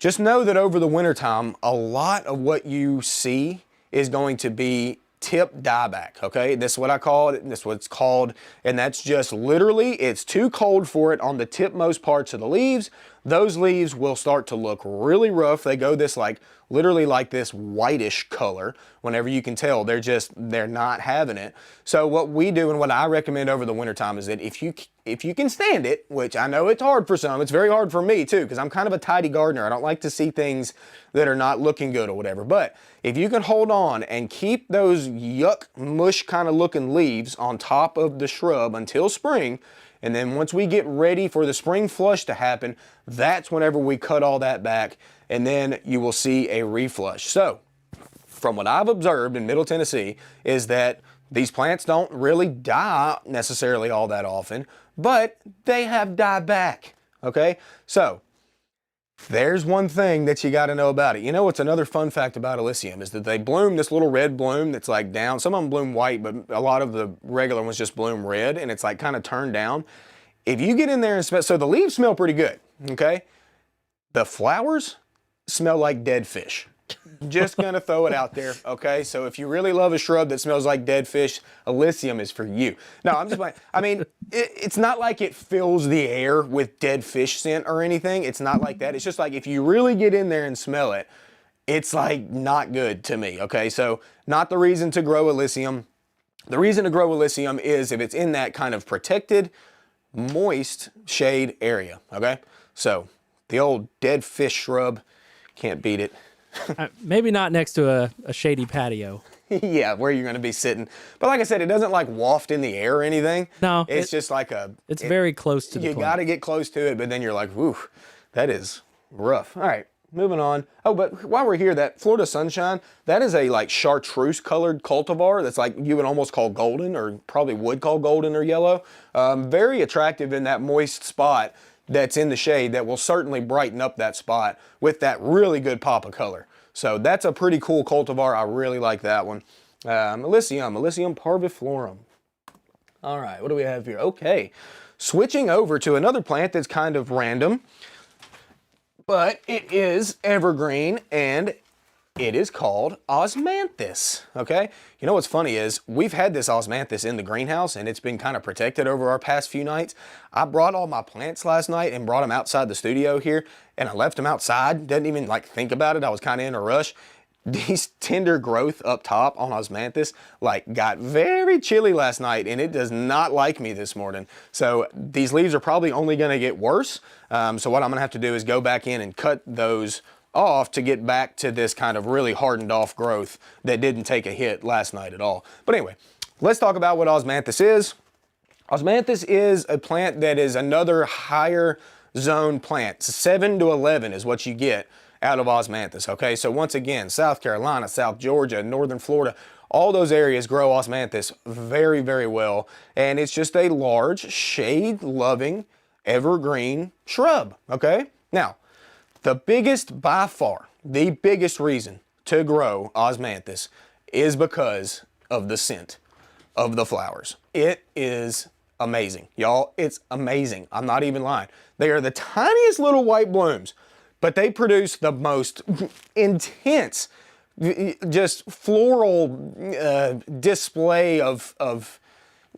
Just know that over the wintertime, a lot of what you see is going to be tip dieback, okay? This is what I call it, this is what it's called, and that's just literally, it's too cold for it on the tipmost parts of the leaves. Those leaves will start to look really rough. They go this like, literally like this whitish color whenever you can tell they're not having it. So what we do and what I recommend over the wintertime is that if you can stand it, which I know it's hard for some, it's very hard for me too, because I'm kind of a tidy gardener. I don't like to see things that are not looking good or whatever. But if you can hold on and keep those yuck mush kind of looking leaves on top of the shrub until spring, and then once we get ready for the spring flush to happen, that's whenever we cut all that back, and then you will see a reflush. So from what I've observed in Middle Tennessee is that these plants don't really die necessarily all that often, but they have died back, okay? So there's one thing that you got to know about it. You know what's another fun fact about Illicium is that they bloom this little red bloom that's like down. Some of them bloom white, but a lot of the regular ones just bloom red, and it's like kind of turned down. If you get in there and smell, so the leaves smell pretty good, okay? The flowers smell like dead fish. Just gonna throw it out there, okay? So if you really love a shrub that smells like dead fish, Illicium is for you. No, I'm just like, I mean, it's not like it fills the air with dead fish scent or anything. It's not like that. It's just like if you really get in there and smell it, it's like not good to me, okay? So not the reason to grow Illicium. The reason to grow Illicium is if it's in that kind of protected, moist shade area, okay? So the old dead fish shrub, can't beat it. Maybe not next to a shady patio. Yeah, where you're going to be sitting. But like I said, it doesn't like waft in the air or anything. No. It's just like it's very close to the plant. You got to get close to it, but then you're like, whew, that is rough. All right, moving on. Oh, but while we're here, that Florida Sunshine, that is a like chartreuse colored cultivar that's like you would almost call golden, or probably would call golden or yellow. Very attractive in that moist spot that's in the shade that will certainly brighten up that spot with that really good pop of color. So that's a pretty cool cultivar. I really like that one. Illicium parviflorum. All right, what do we have here? Okay, switching over to another plant that's kind of random, but it is evergreen and it is called osmanthus, okay? You know what's funny is we've had this osmanthus in the greenhouse and it's been kind of protected over our past few nights. I brought all my plants last night and brought them outside the studio here, and I left them outside. Didn't even like think about it. I was kind of in a rush. These tender growth up top on osmanthus like got very chilly last night, and it does not like me this morning. So these leaves are probably only gonna get worse. So what I'm gonna have to do is go back in and cut those off to get back to this kind of really hardened off growth that didn't take a hit last night at all. But anyway, let's talk about what osmanthus is. Osmanthus is a plant that is another higher zone plant. 7 to 11 is what you get out of osmanthus, okay? So once again, South Carolina, South Georgia, Northern Florida, all those areas grow osmanthus very, very well. And it's just a large, shade-loving, evergreen shrub, okay? Now, the biggest, by far, the biggest reason to grow osmanthus is because of the scent of the flowers. It is amazing, y'all. It's amazing. I'm not even lying. They are the tiniest little white blooms, but they produce the most intense, just floral display of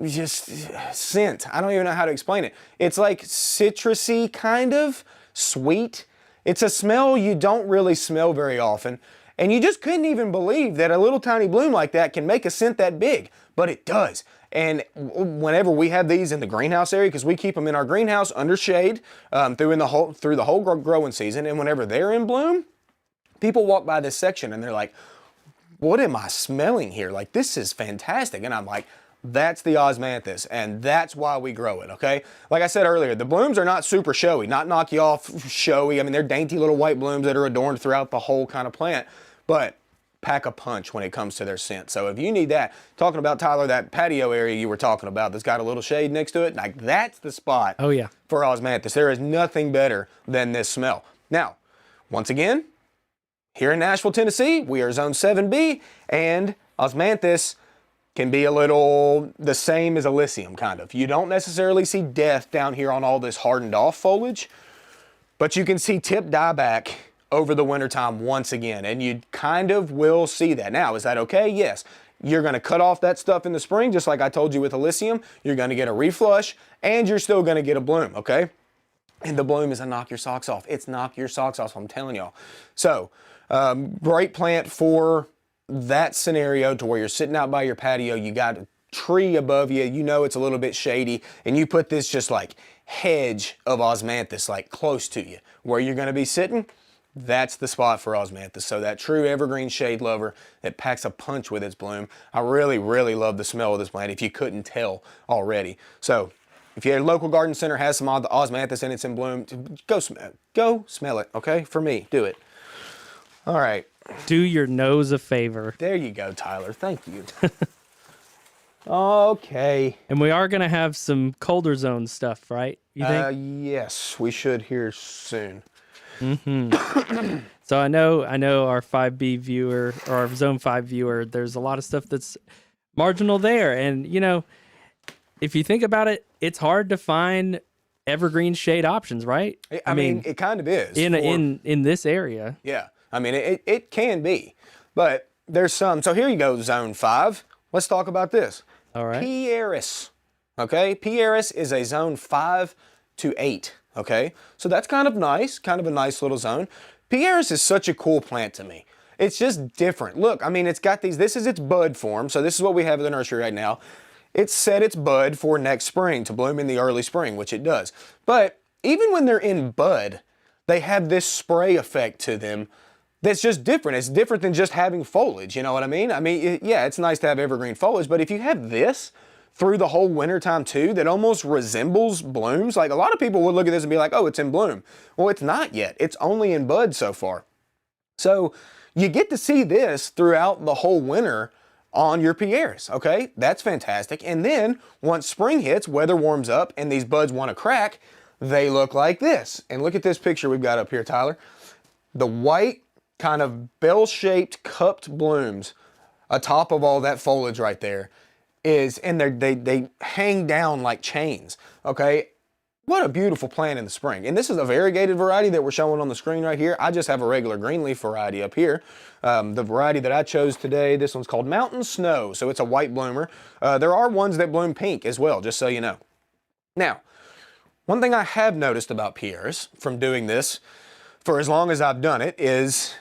just scent. I don't even know how to explain it. It's like citrusy, kind of sweet. It's a smell you don't really smell very often. And you just couldn't even believe that a little tiny bloom like that can make a scent that big, but it does. And whenever we have these in the greenhouse area, because we keep them in our greenhouse under shade through the whole growing season, and whenever they're in bloom, people walk by this section and they're like, what am I smelling here? Like, this is fantastic. And I'm like, that's the osmanthus, and that's why we grow it, okay? Like I said earlier, the blooms are not super showy, not knock you off showy. I mean, they're dainty little white blooms that are adorned throughout the whole kind of plant, but pack a punch when it comes to their scent. So if you need that, talking about, Tyler, that patio area you were talking about that's got a little shade next to it, like that's the spot for osmanthus. There is nothing better than this smell. Now, once again, here in Nashville, Tennessee, we are zone 7B, and osmanthus can be a little the same as Illicium, kind of. You don't necessarily see death down here on all this hardened off foliage, but you can see tip die back over the wintertime once again, and you kind of will see that. Now, is that okay? Yes. You're going to cut off that stuff in the spring, just like I told you with Illicium. You're going to get a reflush, and you're still going to get a bloom, okay? And the bloom is a knock your socks off. It's knock your socks off, I'm telling y'all. So, great plant for that scenario, to where you're sitting out by your patio, you got a tree above you, you know it's a little bit shady, and you put this just like hedge of osmanthus like close to you where you're going to be sitting. That's the spot for osmanthus. So that true evergreen shade lover that packs a punch with its bloom. I really, really love the smell of this plant, if you couldn't tell already. So if your local garden center has some osmanthus and it's in bloom, go smell it, okay? For me, do it. All right. Do your nose a favor. There you go, Tyler. Thank you. Okay. And we are going to have some colder zone stuff, right? You think? Yes, we should here soon. So I know our 5B viewer, or our zone 5 viewer, there's a lot of stuff that's marginal there. And, you know, if you think about it, it's hard to find evergreen shade options, right? I mean, it kind of is. In this area. Yeah. I mean, it can be, but there's some. So here you go, zone 5. Let's talk about this. All right. Pieris. Okay. Pieris is a zone 5 to 8. Okay. So that's kind of nice, kind of a nice little zone. Pieris is such a cool plant to me. It's just different. Look, I mean, it's got these, this is its bud form. So this is what we have in the nursery right now. It's set its bud for next spring to bloom in the early spring, which it does. But even when they're in bud, they have this spray effect to them that's just different. It's different than just having foliage, you know what I mean? I mean, yeah, it's nice to have evergreen foliage, but if you have this through the whole wintertime too, that almost resembles blooms, like a lot of people would look at this and be like, oh, it's in bloom. Well, it's not yet. It's only in bud so far. So you get to see this throughout the whole winter on your Pieris, okay? That's fantastic. And then once spring hits, weather warms up, and these buds want to crack, they look like this. And look at this picture we've got up here, Tyler. The white kind of bell-shaped cupped blooms atop of all that foliage right there is, and they hang down like chains, okay? What a beautiful plant in the spring. And this is a variegated variety that we're showing on the screen right here. I just have a regular green leaf variety up here. The variety that I chose today, this one's called Mountain Snow, so it's a white bloomer. There are ones that bloom pink as well, just so you know. Now, one thing I have noticed about Pieris from doing this for as long as I've done it is,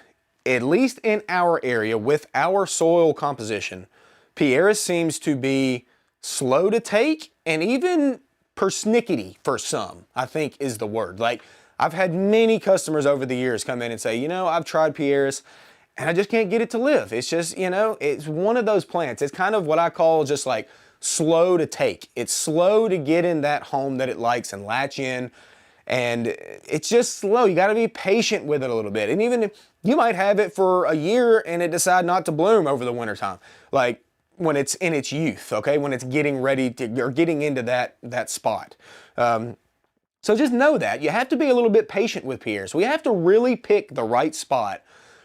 at least in our area with our soil composition, Pieris seems to be slow to take and even persnickety for some, I think is the word. Like, I've had many customers over the years come in and say, you know, I've tried Pieris and I just can't get it to live. It's just, you know, it's one of those plants. It's kind of what I call just like slow to take. It's slow to get in that home that it likes and latch in. And it's just slow. You got to be patient with it a little bit. And even if you might have it for a year and it decide not to bloom over the wintertime, like when it's in its youth, okay? When it's getting ready to, or getting into that spot. So just know that. You have to be a little bit patient with Pieris. We have to really pick the right spot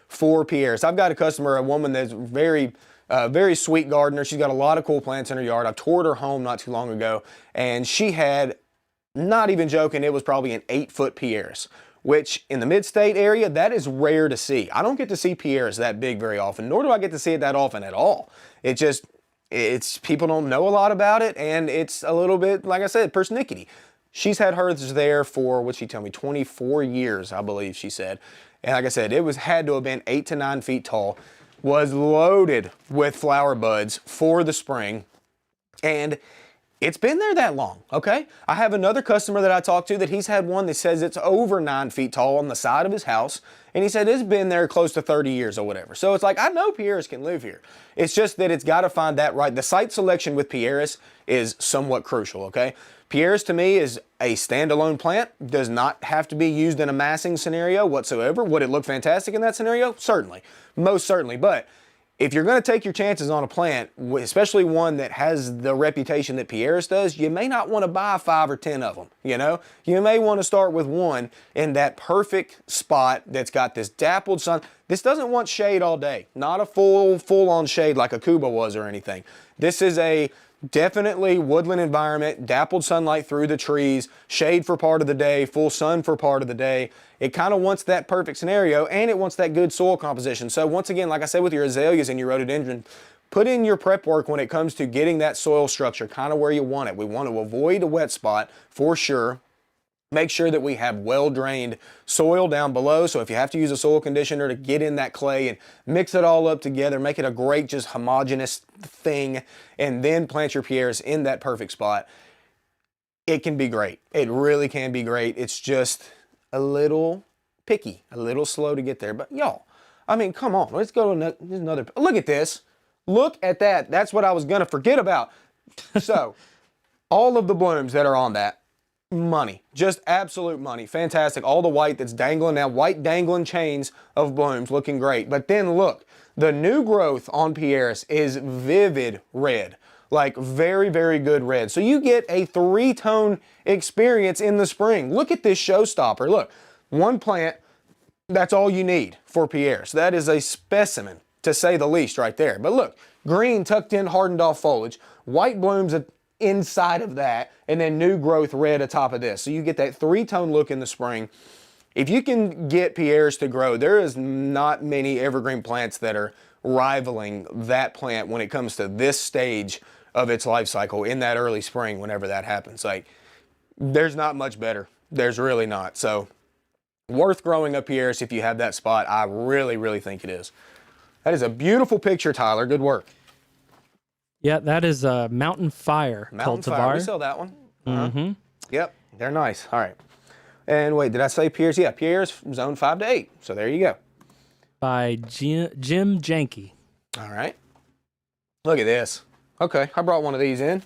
for Pieris. I've got a customer, a woman that's very sweet gardener. She's got a lot of cool plants in her yard. I toured her home not too long ago, and she had, not even joking, it was probably an 8-foot Pieris, which in the mid-state area, that is rare to see. I don't get to see Pieris that big very often, nor do I get to see it that often at all. It just, it's people don't know a lot about it, and it's a little bit, like I said, persnickety. She's had hers there for, what'd she tell me, 24 years, I believe she said. And like I said, it had to have been 8 to 9 feet tall, was loaded with flower buds for the spring, and it's been there that long, okay? I have another customer that I talked to that he's had one that says it's over 9 feet tall on the side of his house, and he said it's been there close to 30 years or whatever. So it's like, I know Pieris can live here. It's just that it's got to find that right. The site selection with Pieris is somewhat crucial, okay? Pieris to me is a standalone plant, does not have to be used in a massing scenario whatsoever. Would it look fantastic in that scenario? Certainly, most certainly, but if you're going to take your chances on a plant, especially one that has the reputation that Pieris does, you may not want to buy 5 or 10 of them, you know? You may want to start with one in that perfect spot that's got this dappled sun. This doesn't want shade all day, not a full-on shade like Aucuba was or anything. This is a definitely woodland environment, dappled sunlight through the trees, shade for part of the day, full sun for part of the day. It kind of wants that perfect scenario, and it wants that good soil composition. So once again, like I said with your azaleas and your rhododendron, put in your prep work when it comes to getting that soil structure kind of where you want it. We want to avoid a wet spot for sure. Make sure that we have well-drained soil down below. So if you have to use a soil conditioner to get in that clay and mix it all up together, make it a great, just homogeneous thing, and then plant your Pieris in that perfect spot, it can be great. It really can be great. It's just a little picky, a little slow to get there. But y'all, I mean, come on. Let's go to another. Look at this. Look at that. That's what I was going to forget about. So all of the blooms that are on that, money, just absolute money. Fantastic. All the white that's dangling now, white dangling chains of blooms, looking great. But then look, the new growth on Pieris is vivid red, like very, very good red. So you get a 3-tone experience in the spring. Look at this showstopper. Look, one plant, that's all you need for Pieris. That is a specimen, to say the least, right there. But look, green tucked in, hardened off foliage, white blooms inside of that, and then new growth red atop of this. So you get that 3-tone look in the spring. If you can get Pieris to grow, there is not many evergreen plants that are rivaling that plant when it comes to this stage of its life cycle in that early spring, whenever that happens. Like, there's not much better. There's really not. So worth growing up Pieris if you have that spot. I really, really think it is. That is a beautiful picture, Tyler. Good work. Yeah, that is a Mountain Fire Mountain cultivar. Fire. We sell that one. Yep, they're nice. All right. And wait, did I say Pieris? Yeah, Pieris zone 5 to 8. So there you go. By Jim Janke. All right. Look at this. Okay, I brought one of these in.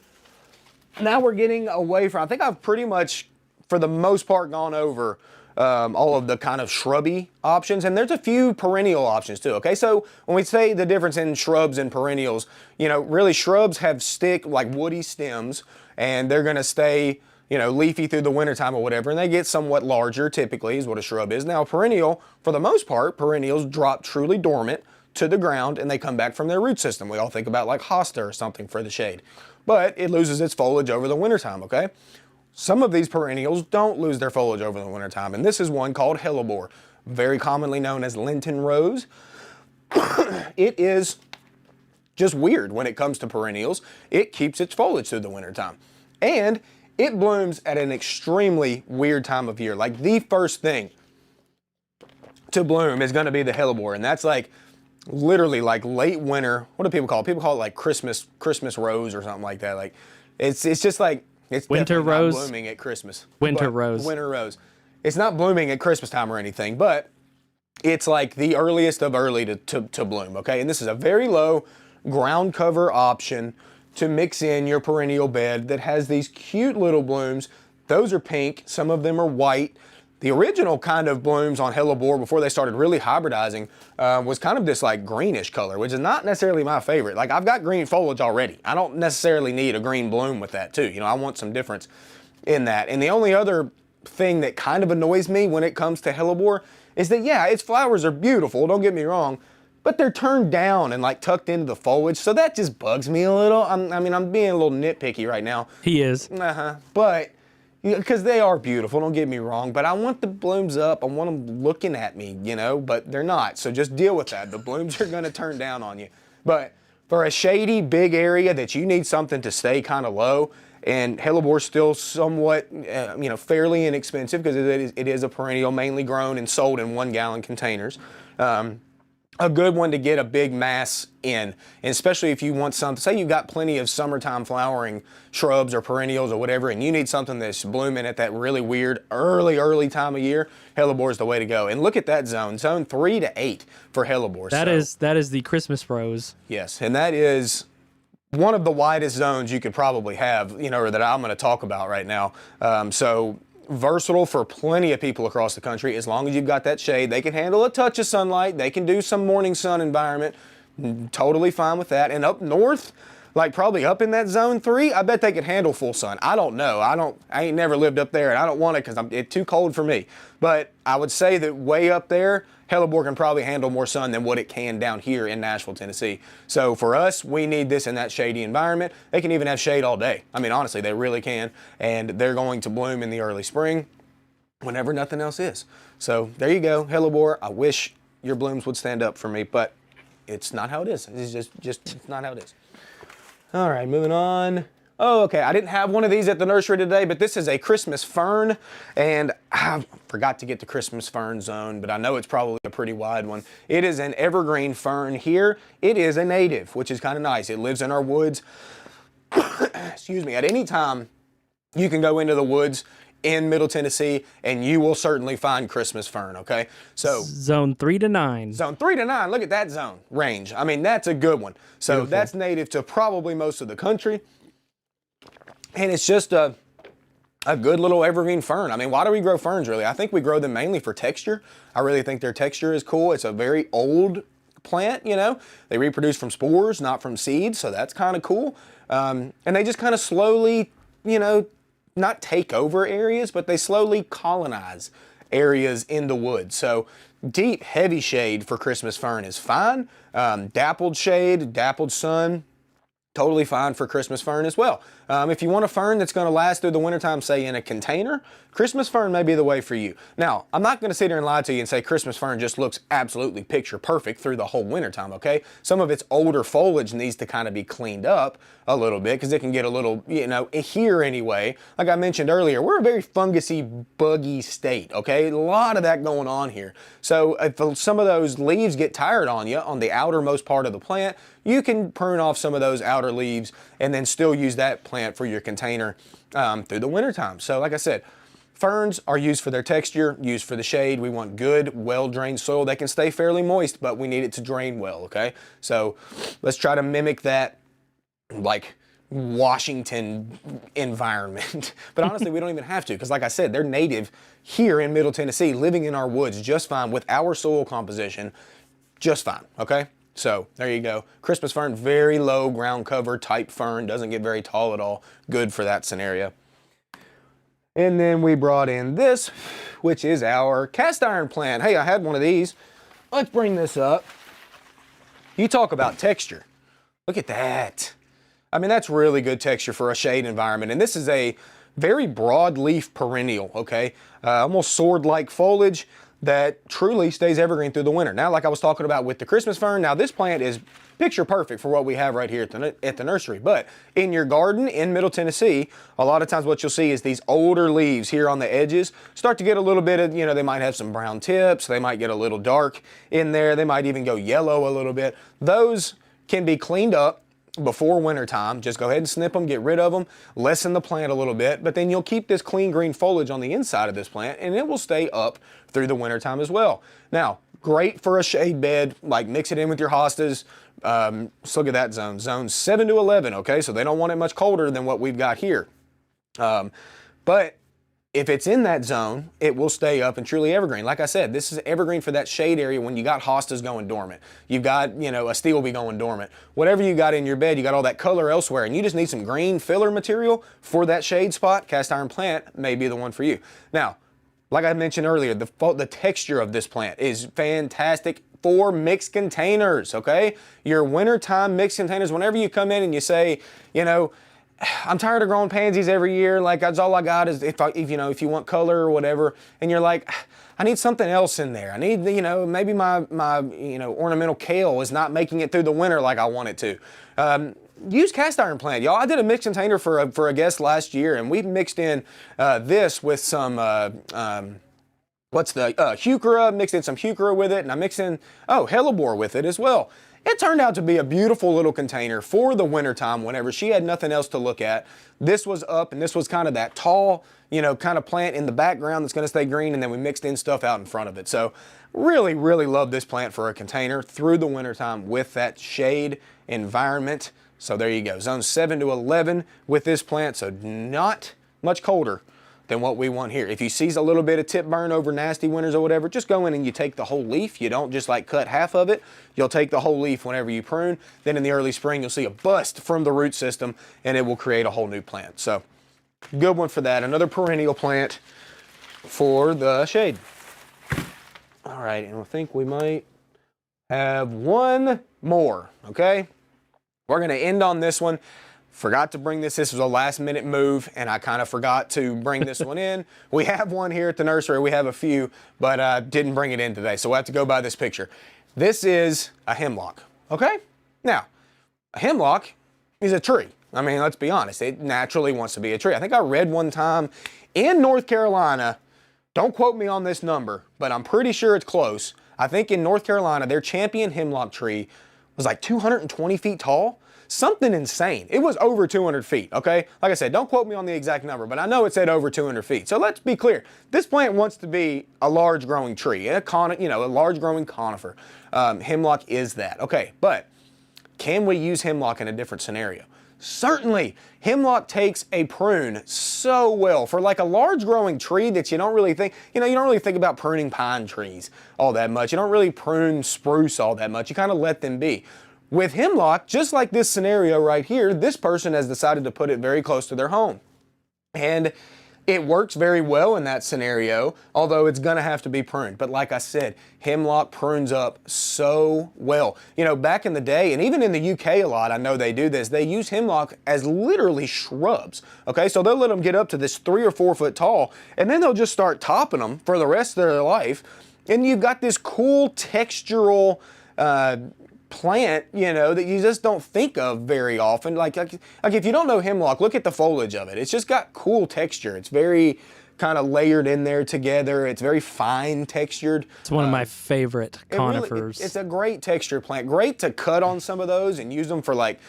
Now we're getting away from, I think I've pretty much, for the most part, gone over all of the kind of shrubby options, and there's a few perennial options too, okay? So when we say the difference in shrubs and perennials, you know, really shrubs have like woody stems, and they're gonna stay, you know, leafy through the wintertime or whatever, and they get somewhat larger typically is what a shrub is. Now perennial, for the most part, perennials drop truly dormant to the ground and they come back from their root system. We all think about like hosta or something for the shade, but it loses its foliage over the wintertime, okay? Some of these perennials don't lose their foliage over the wintertime, and this is one called Hellebore, very commonly known as Lenten rose. It is just weird when it comes to perennials. It keeps its foliage through the wintertime, and it blooms at an extremely weird time of year. Like the first thing to bloom is going to be the Hellebore, and that's like literally like late winter. What do people call it? People call it like Christmas rose or something like that. Like it's just like, it's winter rose not blooming at Christmas. Winter rose. Winter rose. It's not blooming at Christmas time or anything, but it's like the earliest of early to bloom, okay? And this is a very low ground cover option to mix in your perennial bed that has these cute little blooms. Those are pink, some of them are white. The original kind of blooms on Hellebore before they started really hybridizing was kind of this like greenish color, which is not necessarily my favorite. Like I've got green foliage already. I don't necessarily need a green bloom with that too. You know, I want some difference in that. And the only other thing that kind of annoys me when it comes to Hellebore is that, yeah, its flowers are beautiful, don't get me wrong, but they're turned down and like tucked into the foliage. So that just bugs me a little. I mean, I'm being a little nitpicky right now. He is. But because they are beautiful, don't get me wrong, but I want the blooms up. I want them looking at me, you know, but they're not. So just deal with that. The blooms are going to turn down on you. But for a shady, big area that you need something to stay kind of low, and Hellebor's still somewhat, fairly inexpensive because it is a perennial, mainly grown and sold in 1-gallon containers. A good one to get a big mass in, and especially if you want something, say you've got plenty of summertime flowering shrubs or perennials or whatever, and you need something that's blooming at that really weird early time of year, Hellebore is the way to go. And look at that zone 3 to 8 for Hellebore. That is the Christmas rose. Yes, and that is one of the widest zones you could probably have, or that I'm going to talk about right now. So versatile for plenty of people across the country. As long as you've got that shade, they can handle a touch of sunlight. They can do some morning sun environment. Totally fine with that. And up north, like probably up in that zone 3, I bet they could handle full sun. I don't know. I ain't never lived up there, and I don't want it because it's too cold for me. But I would say that way up there, Hellebore can probably handle more sun than what it can down here in Nashville, Tennessee. So for us, we need this in that shady environment. They can even have shade all day. I mean, honestly, they really can. And they're going to bloom in the early spring whenever nothing else is. So there you go, Hellebore. I wish your blooms would stand up for me, but it's not how it is. It's just it's not how it is. All right, moving on. Oh, okay, I didn't have one of these at the nursery today, but this is a Christmas fern, and I forgot to get the Christmas fern zone, but I know it's probably a pretty wide one. It is an evergreen fern here. It is a native, which is kind of nice. It lives in our woods. Excuse me, at any time, you can go into the woods in Middle Tennessee, and you will certainly find Christmas fern, okay? So zone 3 to 9. Zone 3 to 9, look at that zone range. I mean, that's a good one. So beautiful. That's native to probably most of the country. And it's just a good little evergreen fern. I mean, why do we grow ferns, really? I think we grow them mainly for texture. I really think their texture is cool. It's a very old plant, They reproduce from spores, not from seeds, so that's kind of cool. And they just kind of slowly, not take over areas, but they slowly colonize areas in the woods. So deep, heavy shade for Christmas fern is fine. Dappled shade, dappled sun, totally fine for Christmas fern as well. If you want a fern that's going to last through the wintertime, say in a container, Christmas fern may be the way for you. Now, I'm not going to sit here and lie to you and say Christmas fern just looks absolutely picture perfect through the whole wintertime, okay? Some of its older foliage needs to kind of be cleaned up a little bit because it can get a little, here anyway. Like I mentioned earlier, we're a very fungusy, buggy state, okay? A lot of that going on here. So if some of those leaves get tired on you on the outermost part of the plant, you can prune off some of those outer leaves and then still use that plant for your container through the wintertime. So like I said, ferns are used for their texture, used for the shade. We want good, well-drained soil. They can stay fairly moist, but we need it to drain well, okay? So let's try to mimic that, like, Washington environment. But honestly, we don't even have to, because like I said, they're native here in Middle Tennessee, living in our woods just fine with our soil composition, just fine, okay? So there you go. Christmas fern, very low ground cover type fern, doesn't get very tall at all. Good for that scenario. And then we brought in this, which is our cast iron plant. Hey, I had one of these. Let's bring this up. You talk about texture. Look at that. I mean, that's really good texture for a shade environment. And this is a very broadleaf perennial, okay? Almost sword-like foliage that truly stays evergreen through the winter. Now, like I was talking about with the Christmas fern, now this plant is picture perfect for what we have right here at the nursery. But in your garden in Middle Tennessee, a lot of times what you'll see is these older leaves here on the edges start to get a little bit of, they might have some brown tips, they might get a little dark in there, they might even go yellow a little bit. Those can be cleaned up before wintertime. Just go ahead and snip them, get rid of them, lessen the plant a little bit, but then you'll keep this clean green foliage on the inside of this plant and it will stay up through the wintertime as well. Now, great for a shade bed, like mix it in with your hostas. Let's look at that zone. Zones 7 to 11, okay? So they don't want it much colder than what we've got here. But if it's in that zone, it will stay up and truly evergreen. Like I said, this is evergreen for that shade area when you got hostas going dormant. You've got, a steel bee going dormant. Whatever you got in your bed, you got all that color elsewhere, and you just need some green filler material for that shade spot. Cast iron plant may be the one for you. Now, like I mentioned earlier, the texture of this plant is fantastic for mixed containers, okay? Your wintertime mixed containers, whenever you come in and you say, I'm tired of growing pansies every year. Like that's all I got is if you want color or whatever, and you're like, I need something else in there. I need, maybe my ornamental kale is not making it through the winter like I want it to. Use cast iron plant, y'all. I did a mixed container for a guest last year, and we mixed in this with some heuchera, mixed in some heuchera with it, and I mixed in hellebore with it as well. It turned out to be a beautiful little container for the wintertime whenever she had nothing else to look at. This was up, and this was kind of that tall, kind of plant in the background that's going to stay green, and then we mixed in stuff out in front of it. So really, really love this plant for a container through the wintertime with that shade environment. So there you go, zone 7 to 11 with this plant, so not much colder than what we want here. If you see a little bit of tip burn over nasty winters or whatever, just go in and you take the whole leaf. You don't just like cut half of it. You'll take the whole leaf whenever you prune. Then in the early spring, you'll see a bust from the root system and it will create a whole new plant. So good one for that. Another perennial plant for the shade. All right, and I think we might have one more, okay? We're gonna end on this one. Forgot to bring this. This was a last minute move and I kind of forgot to bring this one in. We have one here at the nursery. We have a few, but didn't bring it in today. So we'll have to go by this picture. This is a hemlock, okay? Now, a hemlock is a tree. I mean, let's be honest. It naturally wants to be a tree. I think I read one time in North Carolina, don't quote me on this number, but I'm pretty sure it's close. I think in North Carolina, their champion hemlock tree was like 220 feet tall. Something insane. It was over 200 feet, okay? Like I said, don't quote me on the exact number, but I know it said over 200 feet. So let's be clear. This plant wants to be a large growing tree, a large growing conifer. Hemlock is that, okay? But can we use hemlock in a different scenario? Certainly. Hemlock takes a prune so well for like a large growing tree that you don't really think, you don't really think about pruning pine trees all that much. You don't really prune spruce all that much. You kind of let them be. With hemlock, just like this scenario right here, this person has decided to put it very close to their home. And it works very well in that scenario, although it's gonna have to be pruned. But like I said, hemlock prunes up so well. Back in the day, and even in the UK a lot, I know they do this, they use hemlock as literally shrubs, okay? So they'll let them get up to this 3 or 4 foot tall, and then they'll just start topping them for the rest of their life. And you've got this cool textural, plant, that you just don't think of very often. Like if you don't know hemlock, look at the foliage of it. It's just got cool texture. It's very kind of layered in there together. It's very fine textured. It's one of my favorite conifers. It's a great texture plant. Great to cut on some of those and use them for like,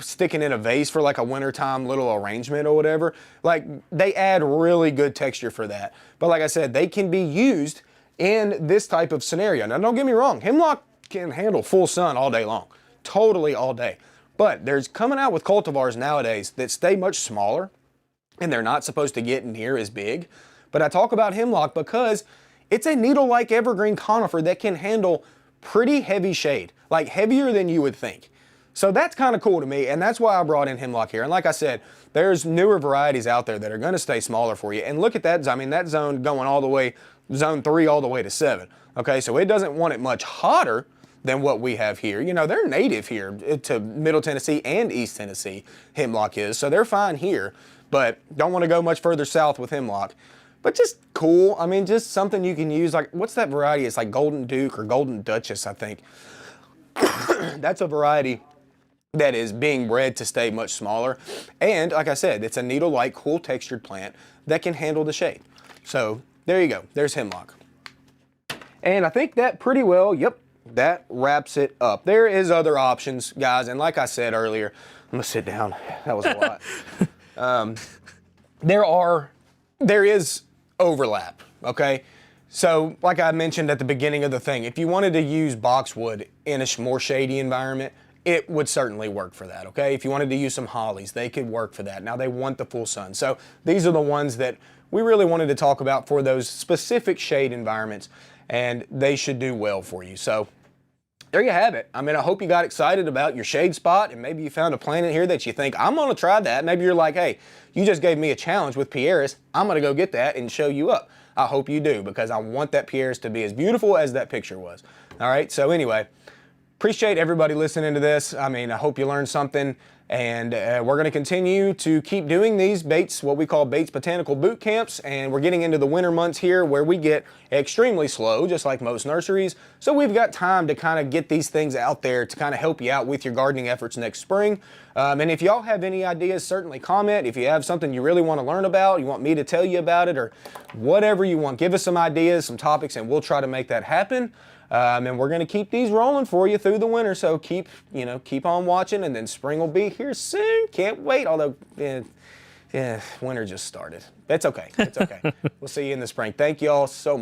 sticking in a vase for like a wintertime little arrangement or whatever. Like they add really good texture for that. But like I said, they can be used in this type of scenario. Now don't get me wrong, hemlock can handle full sun all day long, totally all day. But there's coming out with cultivars nowadays that stay much smaller and they're not supposed to get near as big. But I talk about hemlock because it's a needle-like evergreen conifer that can handle pretty heavy shade, like heavier than you would think. So that's kind of cool to me, and that's why I brought in hemlock here. And like I said, there's newer varieties out there that are gonna stay smaller for you. And look at that, I mean, that zone going all the way, zone 3 all the way to 7. Okay, so it doesn't want it much hotter than what we have here. They're native here to Middle Tennessee and East Tennessee, hemlock is, so they're fine here, but don't want to go much further south with hemlock. But just cool, I mean, just something you can use, like, what's that variety? It's like Golden Duke or Golden Duchess, I think. That's a variety that is being bred to stay much smaller. And like I said, it's a needle-like, cool textured plant that can handle the shade. So there you go, there's hemlock. And I think that pretty well, yep, that wraps it up. There is other options, guys, and like I said earlier, I'm gonna sit down, that was a lot. There is overlap, okay? So like I mentioned at the beginning of the thing, if you wanted to use boxwood in a more shady environment, it would certainly work for that, okay? If you wanted to use some hollies, they could work for that. Now they want the full sun. So these are the ones that we really wanted to talk about for those specific shade environments, and they should do well for you. So there you have it. I mean, I hope you got excited about your shade spot, and maybe you found a plant in here that you think, I'm gonna try that. Maybe you're like, hey, you just gave me a challenge with Pieris. I'm gonna go get that and show you up. I hope you do, because I want that Pieris to be as beautiful as that picture was. All right, so anyway, appreciate everybody listening to this. I mean, I hope you learned something. And we're going to continue to keep doing these Bates, what we call Bates Botanical Boot Camps. And we're getting into the winter months here where we get extremely slow, just like most nurseries. So we've got time to kind of get these things out there to kind of help you out with your gardening efforts next spring. And if y'all have any ideas, certainly comment. If you have something you really want to learn about, you want me to tell you about it, or whatever you want, give us some ideas, some topics, and we'll try to make that happen. And we're going to keep these rolling for you through the winter, so keep on watching, and then spring will be here soon. Can't wait, although, winter just started. It's okay. It's okay. We'll see you in the spring. Thank you all so much.